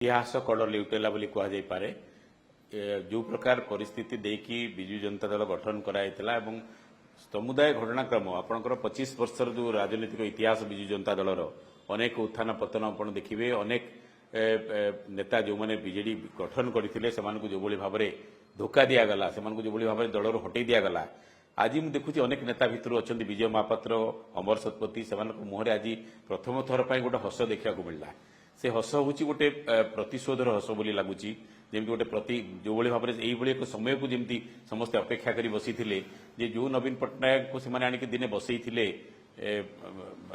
इतिहास कड़ लेउटेला बोली कह जाई पारे जो प्रकार परिस्थिति देखि विजु जनता दल गठन कराइतला एवं समुदाय घटनाक्रम आपणकर 25 वर्षर जो राजनीतिक इतिहास विजु जनता दलर अनेक उत्थान पतन आपण देखिबे अनेक नेता जो माने बीजेडी गठन करथिले सेमानकु जो बोली भाबरे धोखा दिया गला सेमानकु जो बोली भाबरे दलर हटै दिया गला आज मु देखुची अनेक नेता भितर अछंती विजय महापात्र अमर सतपति सेमानकु मुहरे आज प्रथम थर पई गोटे हस देखा मिलला से हस हूँ गोटे प्रतिशोधर हस बोली लगुच जमी गोटे प्रति जो भाव में यही एक समय को जमी समस्ते अपेक्षा कर बसी जे जो नवीन पट्टनायक को से आणिक दिने बसई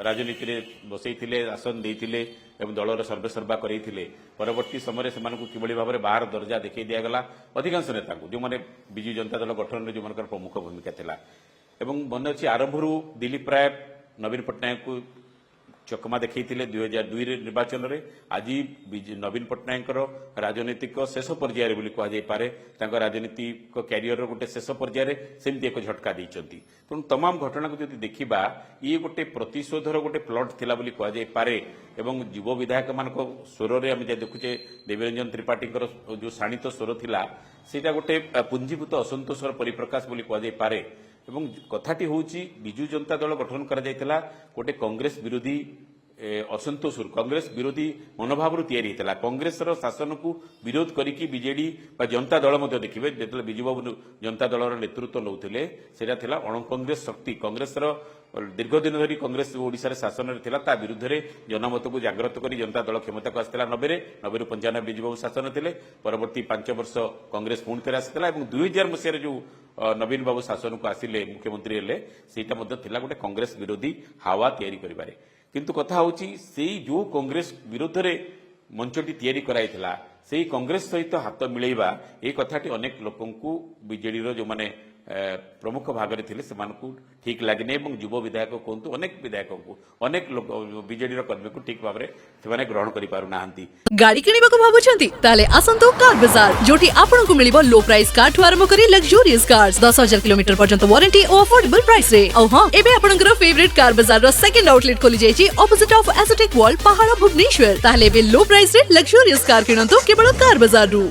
राजनीति में बसई आसन देते दलर सर्वेसर्वा करते परवर्ती समय से किभली भाव में बाहर दर्जा देखा दिगला अधिकांश नेता जो मैंने विजु जनता दल गठन में जो प्रमुख भूमिका थिला मन अच्छी आरंभ दिलीप राय नवीन पट्टनायक को चकमा देखते 2002 निर्वाचन में आज नवीन पट्टनायक राजनीतिक शेष पर्यायर कहुपे राजनीतिक क्यारियर गोटे शेष पर्यायर सेमती एक झटका देती तेणु तमाम घटना को जब देखा ये गोटे प्रतिशोधर गोटे प्लट थिला बोली कहुपे एवं युव विधायक मान स्वर में आम देखुचे देवीरंजन त्रिपाठी जो शाणित स्वर थिला सेटा गोटे पुंजीभूत असंतोषर परिप्रकाश बोली कहुपे एवं कथाटी होची विजु जनता दल गठन करा जायतला गोटे कांग्रेस विरोधी असंतोष कांग्रेस विरोधी मनोभाव तैयारी होता कांग्रेस शासन को विरोध करिकी बीजेडी जनता दल देखिए जो विजुबाबू जनता दल नेतृत्व नौते से अण कांग्रेस शक्ति कांग्रेस दीर्घ दिन धरी कांग्रेस ओडिशा शासन में विरुद्ध में जनमत को जागृत कर जनता दल क्षमता को आसाला 90 रू 95 विजुबाबू शासन थे परवर्ती 5 वर्ष कांग्रेस पुणी थे आसाला 2000 मसीह जो नवीन बाबू शासन को आसिले मुख्यमंत्री हेले सेटा गोटे कांग्रेस विरोधी हावा तैयारी करिबारे किंतु कथा होची से जो कांग्रेस विरोध में मंचटी तैयारी कराइथिला से कांग्रेस सहित हाथ मिलैबा ए कथाटी अनेक लोकों को बीजेडी जो माने प्रमुख भाग में थे ठीक लगे युव विधायक कहतु अनेक विधायक को अनेक लोक बीजेडी कर्मी को ठीक भाव में ग्रहण कर गाड़ी किणिबाकु भाबुछंती ताले आसंतु कार बाजार जोटी आपनकु मिलिबो लो प्राइस कार ठु आरंभ करी लग्जरियस कार्स 10,000 किलोमीटर पर्यंत वारंटी और अफोर्डेबल प्राइस रे औ हां एबे आपनकर फेवरेट कार बाजार रो सेकंड आउटलेट खोली जायछि ऑपोजिट ऑफ एसोटेक वॉल पहाड़ भुवनेश्वर ताले एबे लो प्राइस रे लग्जरियस कार किणंतु केवल कार बाजार रु।